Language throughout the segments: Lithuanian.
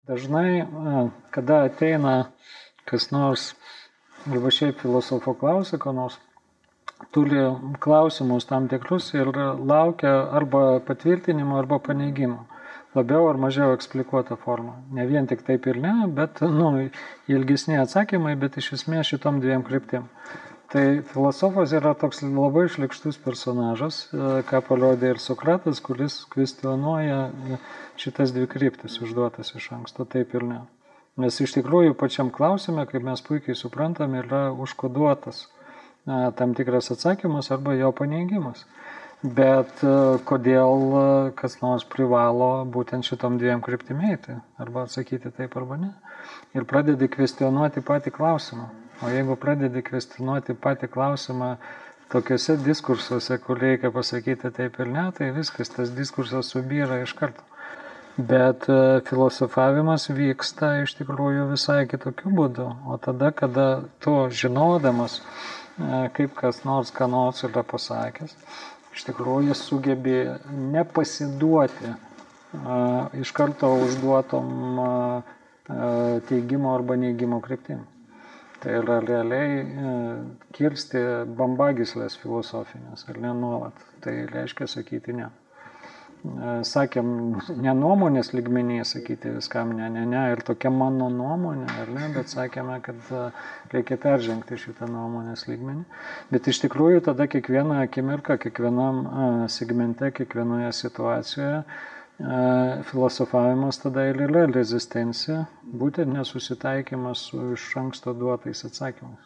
Dažnai, kada ateina kas nors, arba šiaip filosofo klausia, ko nors, turi klausimus tam tikrus ir laukia arba patvirtinimo, arba paneigimo. Labiau ar mažiau eksplikuota forma. Ne vien tik taip ir ne, bet ilgesni atsakymai, bet iš esmės šitom dviem kryptim. Tai filosofas yra toks labai šlykštus personažas, ką parodė ir Sokratas, kuris kvestionuoja šitas dvi kryptis užduotas iš anksto, taip ir ne. Nes iš tikrųjų pačiam klausime, kaip mes puikiai suprantam, yra užkoduotas tam tikras atsakymas arba jo paneigimas. Bet kodėl kas nors privalo būtent šitom dviem kryptim eiti, arba atsakyti taip arba ne. Ir pradedi kvestionuoti patį klausimą. O jeigu pradedi kvestionuoti patį klausimą tokiuose diskursuose, kur reikia pasakyti taip ir ne, tai viskas, tas diskursas subyra iš karto. Bet filosofavimas vyksta iš tikrųjų visai kitokiu būdu. O tada, kada tu žinodamas, kaip kas nors, ką nors yra pasakęs, iš tikrųjų sugebi nepasiduoti iš karto užduotom teigimo arba neigimo kryptim. Tai yra realiai kirsti bambagyslės filosofinės, ar ne nuolat. Tai reiškia sakyti ne. Sakėm, ne nuomonės lygmenyje sakyti viskam ne, ir tokia mano nuomonė, ar ne, bet sakėme, kad reikia peržengti šitą nuomonės lygmenį. Bet iš tikrųjų tada kiekvieną akimirką, kiekvienam segmente, kiekvienoje situacijoje filosofavimas tada ir yra rezistencija, būtent nesusitaikymas su iš anksto duotais atsakymais.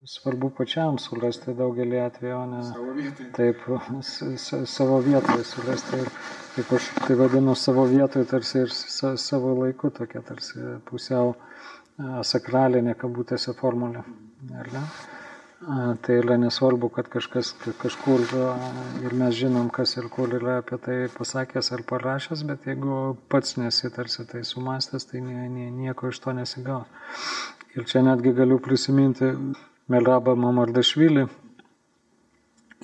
Svarbu pačiam surasti daugelį atvejų, ne taip, savo vietoje surasti. Kaip aš tai vadinu, savo vietoje tarsi ir savo laiku tokia tarsi pusiau sakralinė kabutėse formulė. Ar ne? Tai yra nesvarbu, kad kažkas kažkur ir mes žinom, kas ir kur yra apie tai pasakęs ar parašęs, bet jeigu pats nesi tarsi tai sumastęs, tai nieko iš to nesigaus. Ir čia netgi galiu prisiminti Merabą Mamardašvilį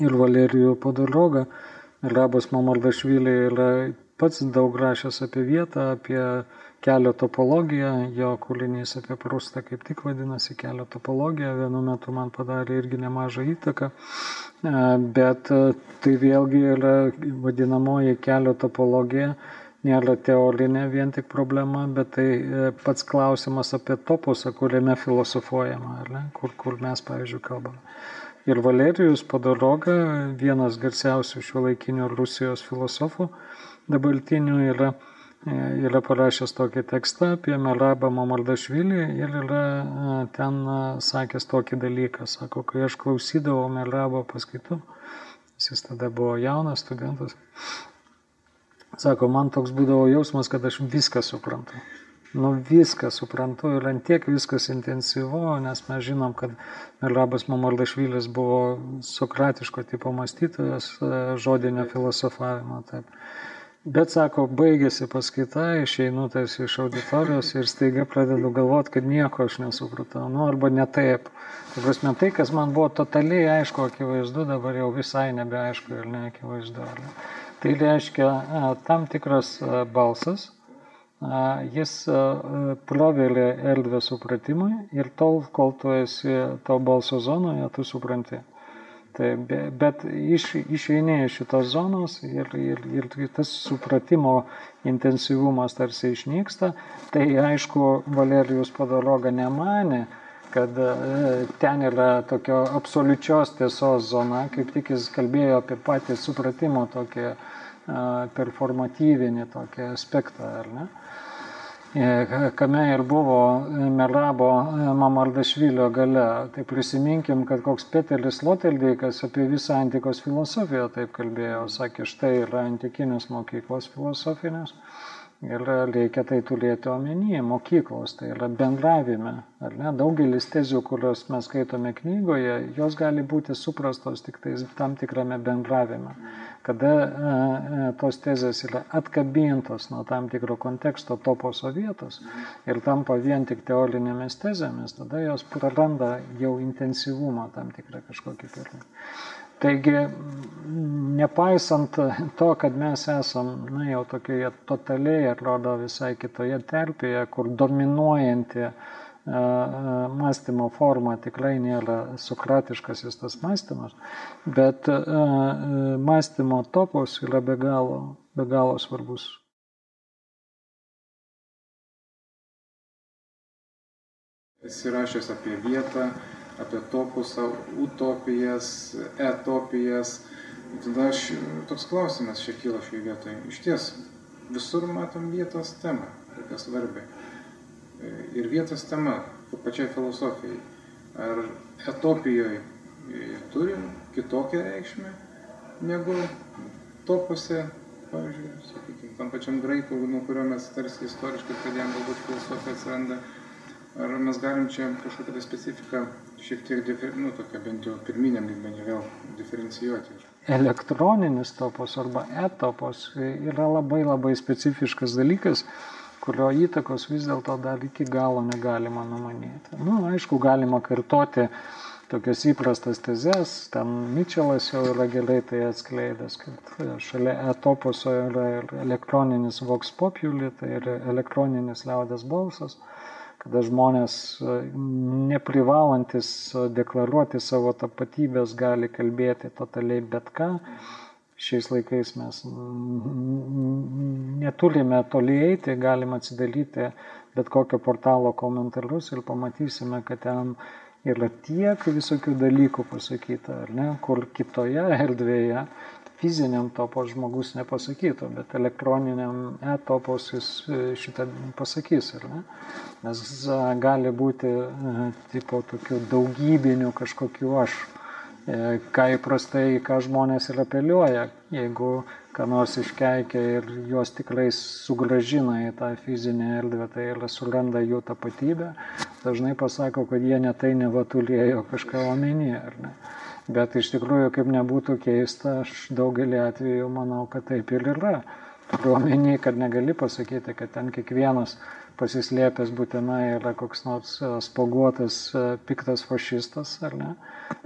ir Valerijų Podologą. Merabas Mamardašvilį yra pats daug rašęs apie vietą, apie kelio topologiją, jo kūrinys apie Prustą kaip tik vadinasi kelio topologija, vienu metu man padarė irgi nemažą įtaką, bet tai vėlgi yra vadinamoji kelio topologija, nėra teorinė vien tik problema, bet tai pats klausimas apie topusą, kuriame filosofuojama, ar ne? Kur mes, pavyzdžiui, kalbame. Ir Valerijus Podologa, vienas garsiausių šiuolaikinių Rusijos filosofų dabartinių, yra parašęs tokį tekstą apie Merabą Mamardašvilį ir yra ten sakęs tokį dalyką. Sako, kai aš klausydavau Merabo paskaitų, jis tada buvo jaunas studentas, sako, man toks būdavo jausmas, kad aš viską suprantu. Viską suprantu ir antiek viskas intensyvu, nes mes žinom, kad Merabas Mamardašvilis buvo sokratiško tipo mąstytojas, žodinio filosofavimo. Taip. Bet, sako, baigėsi paskaita, išeinu tarsi iš auditorijos ir staiga pradedu galvoti, kad nieko aš nesupratau, arba ne taip. Tai, kas man buvo totaliai aišku, akivaizdu, dabar jau visai nebeaišku ir neakivaizdu. Tai reiškia, tam tikras balsas, jis pravelia erdvę supratimui ir tol, kol tu esi to balso zonoje, tu supranti. Tai, bet išeini iš šitos zonos ir tas supratimo intensyvumas tarsi išnyksta. Tai aišku, Valerijus Podologa nemanė, kad ten yra tokio absoliučios tiesos zona, kaip tik jis kalbėjo apie patį supratimo tokį performatyvinį tokį aspektą, ar ne? Kame ir buvo Merabo Mamardašvilio gale. Tai prisiminkim, kad koks Peteris Loteldeikas apie visą antikos filosofiją taip kalbėjo. Sakė, štai yra antikinės mokyklos filosofinės ir reikia tai turėti omenyje. Mokyklos tai yra bendravime Ar ne? Daugelis tezių, kurios mes skaitome knygoje, jos gali būti suprastos tik tam tikrame bendravime. Kada tos tezės yra atkabintos nuo tam tikro konteksto toposo vietos ir tampa vien tik teorinėmis tezėmis, tada jos praranda jau intensyvumą tam tikrą kažkokį pirmą. Taigi, nepaisant to, kad mes esam jau tokioje totaliai, atrodo, visai kitoje terpėje, kur dominuojanti mąstymo forma tikrai nėra sokratiškasis tas mąstymas, bet mąstymo topos yra be galo svarbus. Esi rašęs apie vietą, apie topusą, utopijas, etopijas. Tada toks klausimas čia kyla šioje vietoje. Iš ties, visur matom vietos temą, tokia svarbi. Ir vietos tema, pačiai filosofijai. Ar etopijoje turi kitokią reikšmę negu topose, pavyzdžiui, sakykime, tam pačiam graikų, nuo kurio mes tarsi istoriškai pradėjom, galbūt filosofija atsiranda. Ar mes galim čia kažkokią specifiką šiek tiek, tokia bent jau pirminiam lygmenį vėl diferencijuoti? Elektroninis topos arba etopos yra labai specifiškas dalykas, kurio įtakos vis dėlto dar iki galo negalima numanyti. Aišku, galima kartoti tokias įprastas tezes, ten Mičelas jau yra gerai tai atskleidęs, kad šalia etoposo yra ir elektroninis vox populi, tai yra elektroninis liaudės balsas, kada žmonės neprivalantis deklaruoti savo tapatybės gali kalbėti totaliai bet ką. Šiais laikais mes neturime toli eiti, galime atsidalyti bet kokio portalo komentarus ir pamatysime, kad ten yra tiek visokių dalykų pasakyta, ar ne, kur kitoje erdvėje fiziniam topos žmogus nepasakytų, bet elektroniniam etopos jis šitą pasakys, ar ne? Nes gali būti tipo tokių daugybinių kažkokių aš. Ką įprastai, ką žmonės ir apeliuoja, jeigu ką nors iškeikia ir juos tikrai sugrąžina į tą fizinę erdvę, tai ir suranda jų tapatybę, dažnai pasako, kad jie netai nevatulėjo kažką omenyje, ar ne. Bet iš tikrųjų, kaip nebūtų keista, aš daugelį atvejų manau, kad taip ir yra. Turiu omeny, kad negali pasakyti, kad ten kiekvienas pasislėpęs būtinai yra koks nors spuoguotas, piktas fašistas, ar ne?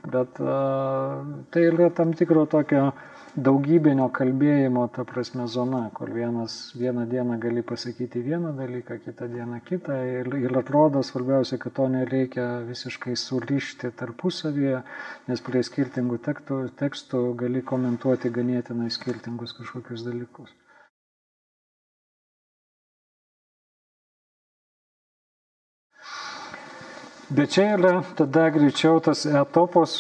Bet tai yra tam tikro tokio daugybinio kalbėjimo, ta prasme, zona, kur vieną dieną gali pasakyti vieną dalyką, kitą dieną kitą. Ir atrodo svarbiausia, kad to nereikia visiškai surišti tarpusavyje, nes prie skirtingų tekstų gali komentuoti ganėtinai skirtingus kažkokius dalykus. Bet čia yra tada greičiau tas etopos,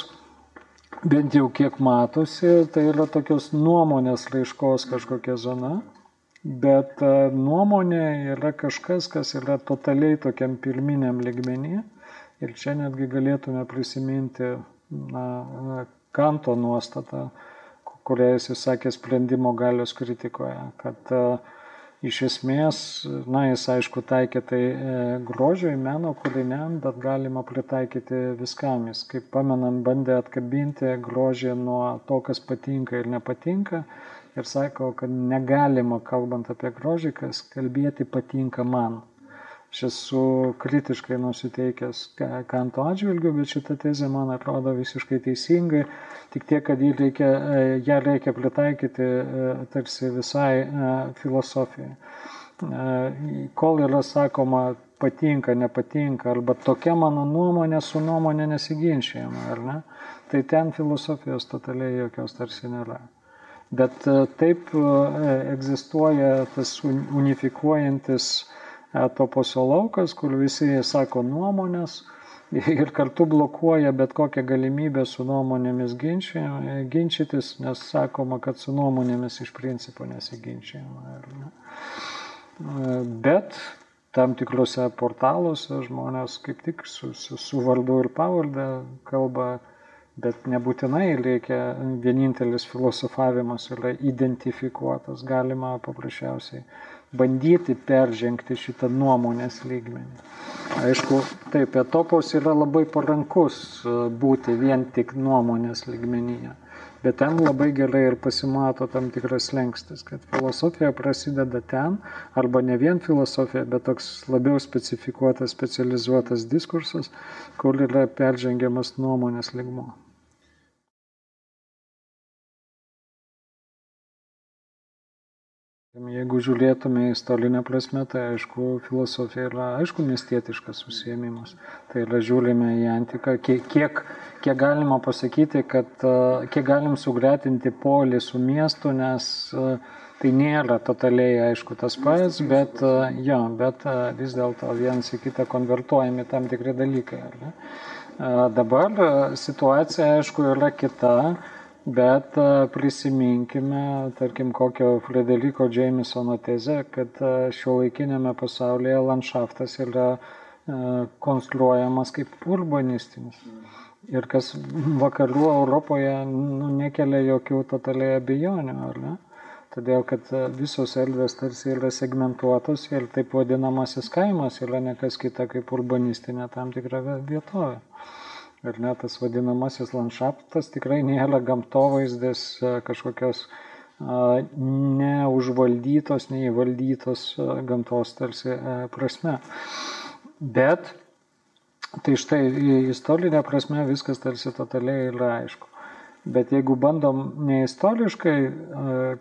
bent jau kiek matosi, tai yra tokios nuomonės raiškos kažkokia zona, bet nuomonė yra kažkas, kas yra totaliai tokiam pirminiam lygmenį. Ir čia netgi galėtume prisiminti Kanto nuostatą, kurią jis sakė sprendimo galios kritikoje, kad iš esmės, jis aišku taikė tai grožio į meno kūriniam, bet galima pritaikyti viskam. Jis, kaip pamenam, bandė atkabinti grožį nuo to, kas patinka ir nepatinka. Ir sako, kad negalima, kalbant apie grožį, kas kalbėti patinka man. Aš esu kritiškai nusiteikęs Kanto atžvilgiu, bet šita tezė man atrodo visiškai teisingai. Tik tiek, kad ją reikia pritaikyti tarsi visai filosofijai. Kol yra sakoma patinka, nepatinka, arba tokia mano nuomonė su nuomonė nesiginčijama, ar ne? Tai ten filosofijos totaliai jokios tarsi nėra. Bet taip egzistuoja tas unifikuojantis toposo laukas, kur visi sako nuomonės ir kartu blokuoja bet kokią galimybę su nuomonėmis ginčytis, nes sakoma, kad su nuomonėmis iš principo nesiginčijama. Bet tam tikrose portaluose žmonės kaip tik su vardu ir pavarde kalba, bet nebūtinai reikia, vienintelis filosofavimas yra identifikuotas, galima paprasčiausiai bandyti peržengti šitą nuomonės lygmenį. Aišku, taip, etopos yra labai parankus būti vien tik nuomonės lygmenyje, bet ten labai gerai ir pasimato tam tikras slengstis, kad filosofija prasideda ten, arba ne vien filosofija, bet toks labiau specifikuotas, specializuotas diskursas, kur yra peržengiamas nuomonės lygmuo. Jeigu žiūrėtume istorinę prasme, tai aišku, filosofija yra, aišku, miestietiškas užsiėmimas. Tai yra žiūrime į antiką, kiek galima pasakyti, kad kiek galim sugretinti polį su miestu, nes tai nėra totaliai, aišku, tas pats, bet vis dėlto vienas į kitą konvertuojami tam tikri dalykai. Dabar situacija, aišku, yra kita. Bet prisiminkime, tarkim, kokio Frederiko Jamesono tezę, kad šiuolaikinėme pasaulyje landšaftas yra konstruojamas kaip urbanistinis. Ir kas vakarų Europoje nekelia jokių totaliai abejonių, ar ne? Todėl, kad visos erdvės tarsi yra segmentuotos ir taip vadinamasis kaimas yra ne kas kita kaip urbanistinė tam tikra vietovė. Ir net tas vadinamasis landšaftas tikrai nėra gamtovaizdės kažkokios neužvaldytos, neįvaldytos gamtos tarsi prasme. Bet, tai štai, istorinė prasme viskas tarsi totaliai yra aišku. Bet jeigu bandom neistoriškai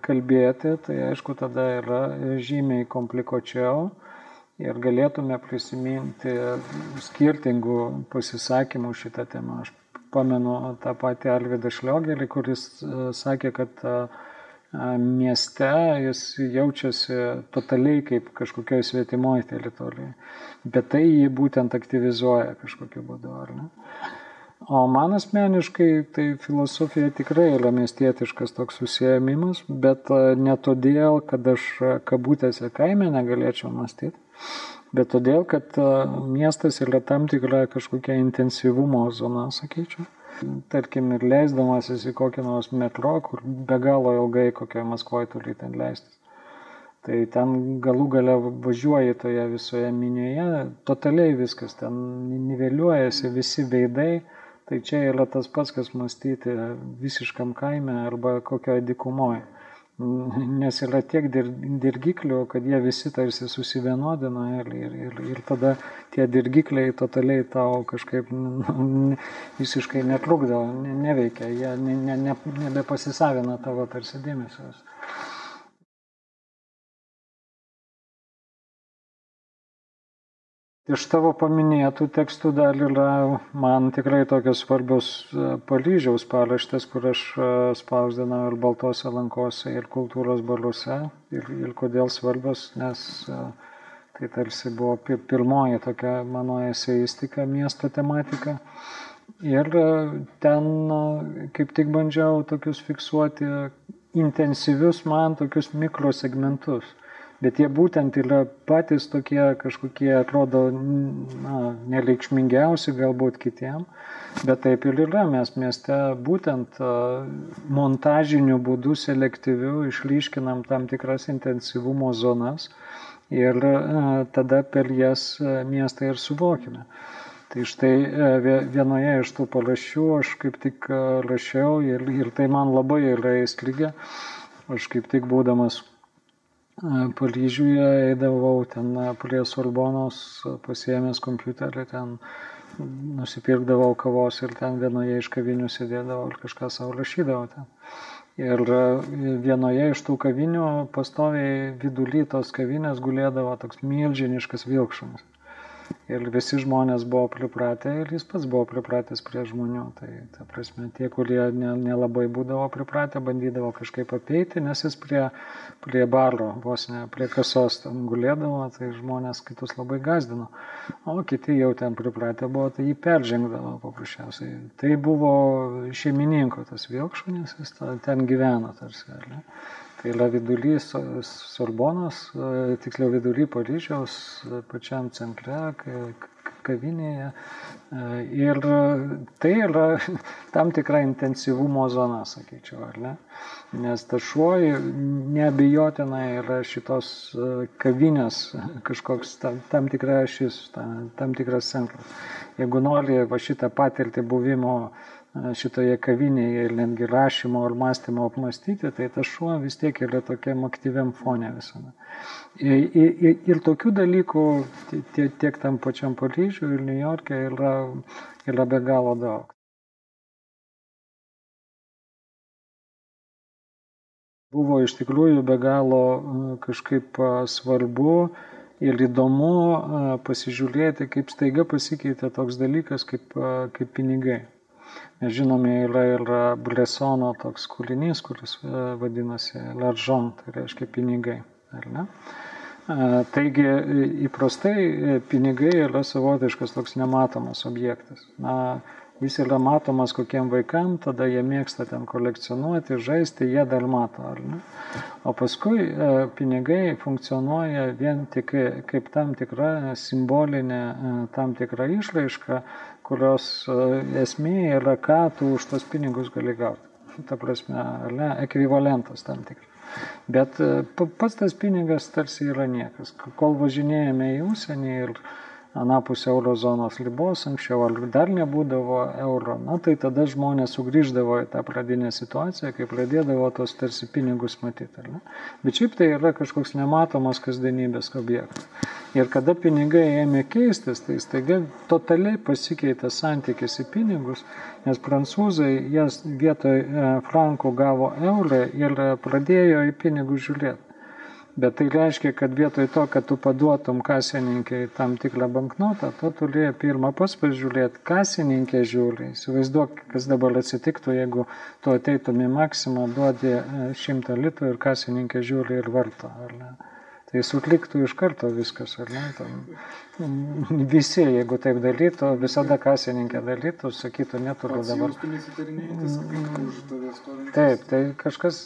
kalbėti, tai aišku, tada yra žymiai komplikuočiau. Ir galėtume prisiminti skirtingų pasisakymų šitą temą. Aš pamenu tą patį Alvydą Šliogerį, kuris sakė, kad mieste jis jaučiasi totaliai kaip kažkokioje svetimoje teritorijoje. Bet tai jį būtent aktyvizuoja kažkokiu būdu, ar ne? O man asmeniškai tai filosofija tikrai yra miestietiškas toks užsiėmimas, bet ne todėl, kad aš kabutėse kaime negalėčiau mąstyti, bet todėl, kad miestas yra tam tikra kažkokia intensyvumo zona, sakyčiau. Tarkim, ir leisdamasis į kokį nors metro, kur be galo ilgai kokioje Maskvoje turi ten leistis. Tai ten galų gale važiuoji toje visoje minioje, totaliai viskas ten niveliuojasi, visi veidai. Tai čia yra tas pats, kas mąstyti visiškam kaime arba kokioje dykumoje. Nes yra tiek dirgiklių, kad jie visi tarsi susivienodina ir tada tie dirgikliai totaliai tau kažkaip visiškai netrukdo, neveikia, jie nebepasisavina tavo tarsi dėmesio. Iš tavo paminėtų tekstų dar yra man tikrai tokios svarbios Paryžiaus paraštės, kur aš spausdinau ir Baltose lankose, ir kultūros baruose. Ir kodėl svarbios, nes tai tarsi buvo pirmoji tokia mano eseistika, miesto tematika. Ir ten kaip tik bandžiau tokius fiksuoti intensyvius man tokius mikrosegmentus. Bet jie būtent yra patys tokie kažkokie, atrodo, nereikšmingiausi galbūt kitiem, bet taip ir yra. Mes mieste būtent montažiniu būdu selektyviu išryškinam tam tikras intensyvumo zonas ir tada per jas miestą ir suvokime. Tai štai vienoje iš tų paraščių aš kaip tik rašiau ir tai man labai yra įstrigę. Aš kaip tik būdamas Paryžiuje eidavau ten prie Sorbonos, pasiėmęs kompiuterį, ten nusipirkdavau kavos ir ten vienoje iš kavinių sėdėdavau ir kažką savo rašydavau ten. Ir vienoje iš tų kavinių pastoviai vidury tos kavinės gulėdavo toks milžiniškas vilkšunis. Ir visi žmonės buvo pripratę ir jis pats buvo pripratęs prie žmonių. Tai ta prasme, tie, kurie nelabai būdavo pripratę, bandydavo kažkaip apeiti, nes jis prie baro, vos ne prie kasos ten gulėdavo, tai žmonės kitus labai gazdino. O kiti jau ten pripratę buvo, tai jį peržengdavo paprasčiausiai. Tai buvo šeimininko tas vilkšunis, jis ten gyveno tarsi, ar ne? Tai yra vidury Sorbonos, tiksliau vidury Paryžiaus, pačiam centre, kavinėje. Ir tai yra tam tikra intensyvumo zona, sakyčiau, ar ne? Nes tas šuo neabejotinai yra šitos kavinės kažkoks tam tikra ašis, tam tikras centras. Jeigu nori va šitą patirtį buvimo šitoje kavinėje ir netgi rašymo ar mąstymo apmastyti, tai tas šuo vis tiek yra tokiam aktyviam fone visame. Ir tokių dalykų tiek tam pačiam Paryžiuje ir New York'e yra be galo daug. Buvo iš tikrųjų be galo kažkaip svarbu ir įdomu pasižiūrėti, kaip staiga pasikeitė toks dalykas kaip pinigai. Mes žinome, yra ir Bressono toks kūrinys, kuris vadinasi l'argent, tai reiškia pinigai, ar ne? Taigi įprastai pinigai yra savotiškas toks nematomas objektas. Jis yra matomas kokiem vaikam, tada jie mėgsta ten kolekcionuoti, žaisti, jie dar mato, ar ne? O paskui pinigai funkcionuoja vien tik kaip tam tikra simbolinė, tam tikra išraiška, kurios esmė yra, ką tu už tos pinigus gali gauti. Ta prasme, ar ne, ekvivalentas tam tikras. Bet pats tas pinigas tarsi yra niekas. Kol važinėjame į užsienį ir anapus eurozonos ribos, anksčiau ar dar nebūdavo euro, tai tada žmonės sugrįždavo į tą pradinę situaciją, kai pradėdavo tos tarsi pinigus matyti. Bet šiaip tai yra kažkoks nematomas kasdienybės objektas. Ir kada pinigai ėmė keistis, tai staiga totaliai pasikeitė santykis į pinigus, nes prancūzai jas vietoj frankų gavo eurą ir pradėjo į pinigus žiūrėti. Bet tai reiškia, kad vietoj to, kad tu paduotum kasininkai tam tikrą banknotą, tu turėjai pirmą pats pažiūrėti, kasininkė žiūri. Įsivaizduok, kas dabar atsitiktų, jeigu tu ateitum į Maksimą, duodi 100 litrų ir kasininkė žiūri ir varto, ar ne? Tai sutliktų iš karto viskas, ar ne? Visi, jeigu taip darytų, visada kasininkė darytų, sakytų, neturiu dabar. Taip, tai kažkas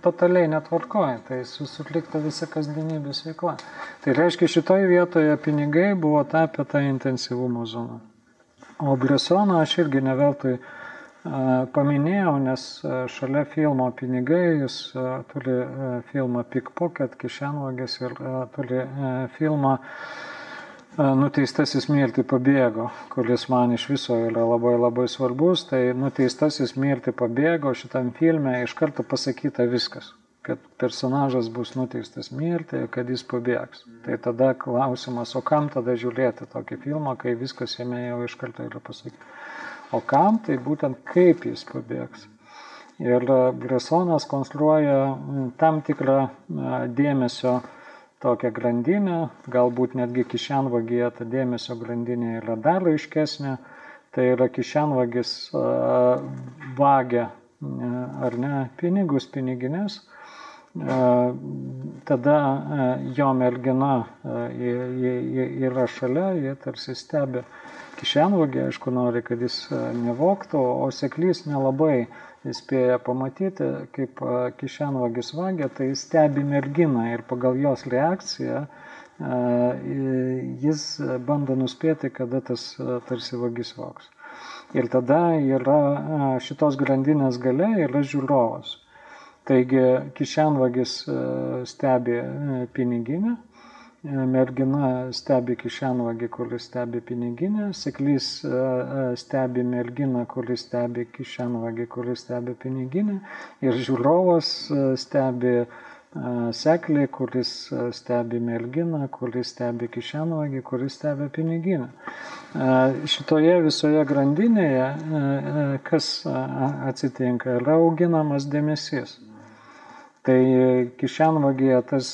totaliai netvarkoja, tai sutliktų visa kasdienybės veikla. Tai reiškia, šitoje vietoje pinigai buvo tapę tą intensyvumo zoną. O Bressoną aš irgi neveltui paminėjau, nes šalia filmo Pinigai jis turi filmą Pickpocket, kišenvagis, ir turi filmą Nuteistasis mirti pabėgo, kuris man iš viso yra labai labai svarbus. Tai Nuteistasis mirti pabėgo, šitam filme iš karto pasakyta viskas, kad personažas bus nuteistas mirti, kad jis pabėgs. Tai tada klausimas, o kam tada žiūrėti tokį filmą, kai viskas jame jau iš karto yra pasakyta. O kam, tai būtent kaip jis pabėgs. Ir Bressonas konstruoja tam tikrą dėmesio tokią grandinę, galbūt netgi kišenvagyje ta dėmesio grandinė yra dar aiškesnė. Tai yra kišenvagis vagia, ar ne, pinigus, pinigines. Tada jo mergina yra šalia, jie tarsi stebi kišenvagį, aišku, nori, kad jis nevogtų, o seklys nelabai spėja pamatyti, kaip kišenvagis vagia, tai stebi merginą ir pagal jos reakciją jis bando nuspėti, kada tas tarsi vagis vogs. Ir tada yra šitos grandinės gale yra žiūrovas. Taigi kišenvagis stebi piniginę, mergina stebi kišenvagį, kuris stebi piniginę, seklys stebi merginą, kuris stebi kišenvagį, kuris stebi piniginę, ir žiūrovas stebi seklį, kuris stebi merginą, kuris stebi kišenvagį, kuris stebi piniginę. Šitoje visoje grandinėje, kas atsitinka, yra auginamas dėmesys. Tai kišenvagėje tas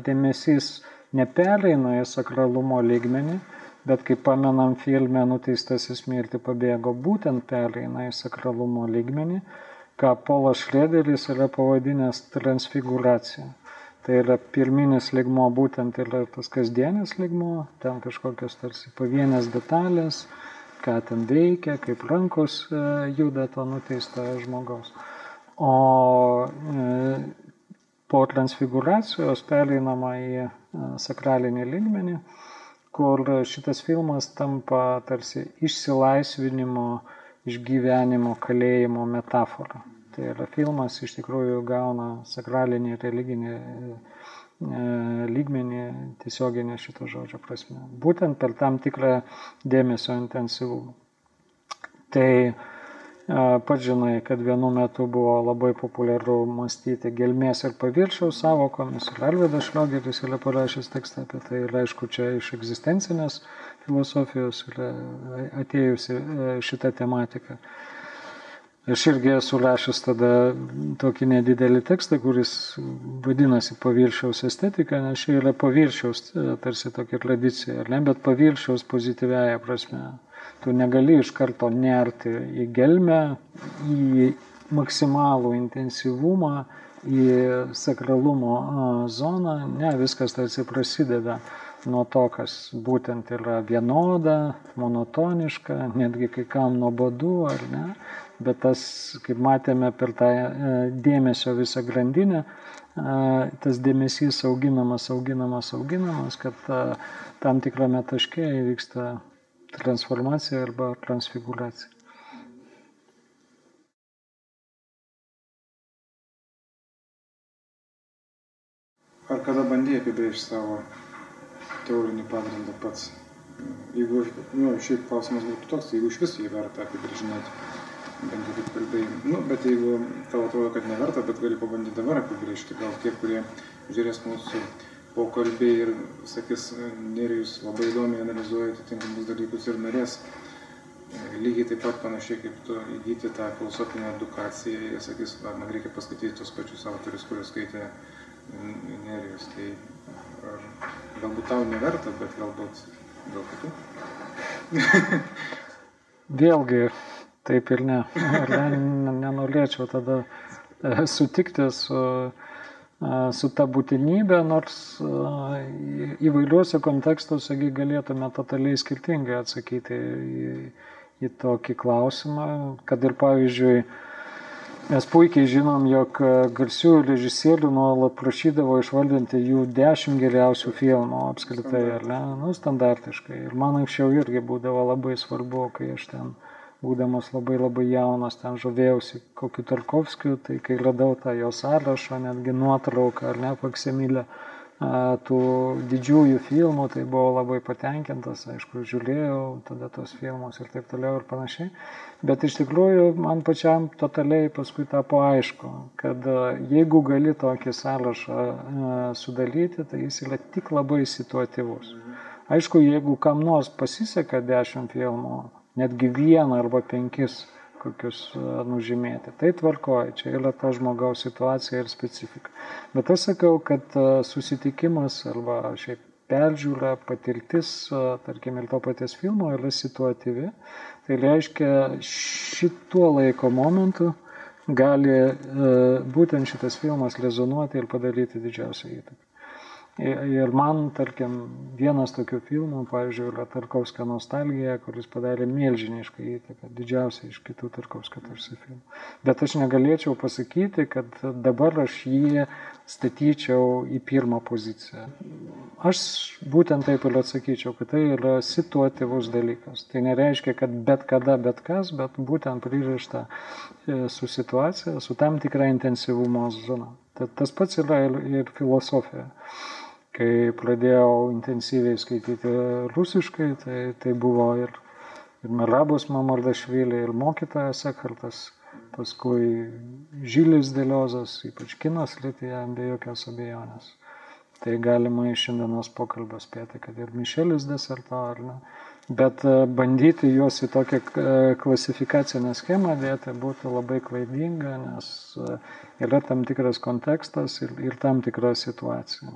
dėmesys nepereina į sakralumo lygmenį, bet kaip pamenam filme Nuteistasis mirti pabėgo, būtent pereina į sakralumo lygmenį, ką Polas Šrederis yra pavadinęs transfiguracija. Tai yra pirminis lygmo, būtent yra tas kasdienis lygmo, ten kažkokios tarsi pavienės detalės, ką ten veikia, kaip rankos juda to nuteistojo žmogaus. O po transfiguracijos pereinama į sakralinį lygmenį, kur šitas filmas tampa tarsi išsilaisvinimo, išgyvenimo, kalėjimo metafora. Tai yra filmas iš tikrųjų gauna sakralinį, religinį lygmenį, tiesioginį šito žodžio prasme. Būtent per tam tikrą dėmesio intensyvumą. Tai pats žinai, kad vienu metu buvo labai populiaru mąstyti gelmės ir paviršiaus savokomis. Ir Alvydas Šliogeris yra parašęs tekstą apie tai. Ir aišku, čia iš egzistencinės filosofijos yra atėjusi šitą tematiką. Aš irgi esu rašęs tada tokį nedidelį tekstą, kuris vadinasi paviršiaus estetika, nes čia yra paviršiaus tarsi tokia tradicija, ne? Bet paviršiaus pozityviaja prasme. Tu negali iš karto nerti į gelmę, į maksimalų intensyvumą, į sakralumo zoną. Ne, viskas tarsi prasideda nuo to, kas būtent yra vienoda, monotoniška, netgi kai kam nuobodu, ar ne. Bet tas, kaip matėme per tą dėmesio visą grandinę, tas dėmesys auginamas, kad tam tikrame taške įvyksta transformacija arba transfiguracija. Ar kada bandėjai apibrėžti savo teorinį pagrindą pats? Jeigu, šiaip klausimas būtų toks, jeigu iš viso jį verta apibrėžinėti, bent jau kaip kalbėjim. Bet jeigu tau atrodo, kad neverta, bet gali pabandyti dabar apibrėžti, gal tie, kurie žiūrės mūsų pokalbį ir sakys, Nerijus labai įdomiai analizuoja atitinkamus dalykus ir norės lygiai taip pat panašiai kaip tu įgyti tą filosofinę edukaciją ir sakys, man reikia paskaityti tos pačius autorius, kuriuos skaitė Nerijus. Tai galbūt tau neverta, bet galbūt gal kitų? Vėlgi, taip ir ne. Nenorėčiau tada sutikti su ta būtinybė, nors įvairiuose kontekstuose galėtume totaliai skirtingai atsakyti į tokį klausimą, kad ir pavyzdžiui, mes puikiai žinom, jog garsių režisierių nuolat prašydavo išvardinti jų 10 geriausių filmų apskritai, ar ne? Standartiškai. Ir man anksčiau irgi būdavo labai svarbu, kai aš ten, būdamas labai labai jaunas, ten žavėjausi kokiu Tarkovskiu, tai kai radau tą jo sąrašą, netgi nuotrauką, ar ne, faksimilę tų didžiųjų filmų, tai buvau labai patenkintas, aišku, žiūrėjau tada tos filmus ir taip toliau ir panašiai. Bet iš tikrųjų man pačiam totaliai paskui tapo aišku, kad jeigu gali tokį sąrašą sudaryti, tai jis yra tik labai situatyvus. Aišku, jeigu kam nors pasiseka 10 filmų, netgi 1 arba 5 kokius nužymėti. Tai tvarkoja, čia yra to žmogaus situacija ir specifika. Bet aš sakau, kad susitikimas arba šiaip peržiūra, patirtis, tarkim, ir to paties filmo yra situatyvi. Tai reiškia, šituo laiko momentu gali būtent šitas filmas rezonuoti ir padaryti didžiausią įtaką. Ir man, tarkim, vienas tokių filmų, pavyzdžiui, yra Tarkovskio Nostalgija, kuris padarė milžinišką įtaką, didžiausią iš kitų Tarkovskio tarsi filmų. Bet aš negalėčiau pasakyti, kad dabar aš jį statyčiau į pirmą poziciją. Aš būtent taip ir atsakyčiau, kad tai yra situatyvus dalykas. Tai nereiškia, kad bet kada, bet kas, bet būtent pririšta su situacija, su tam tikra intensyvumo zona. Tas pats yra ir filosofija. Kai pradėjau intensyviai skaityti rusiškai, tai buvo ir Merabos Mamardašvili, ir mokytojas Ekhartas, paskui Žilis Deliozas, ypač kino srityje, be jokios abejonės. Tai galima iš šiandienos pokalbio spėti, kad ir Mišelis Deserto, ar ne. Bet bandyti juos į tokią klasifikacinę schemą dėti būtų labai klaidinga, nes yra tam tikras kontekstas ir tam tikra situacija.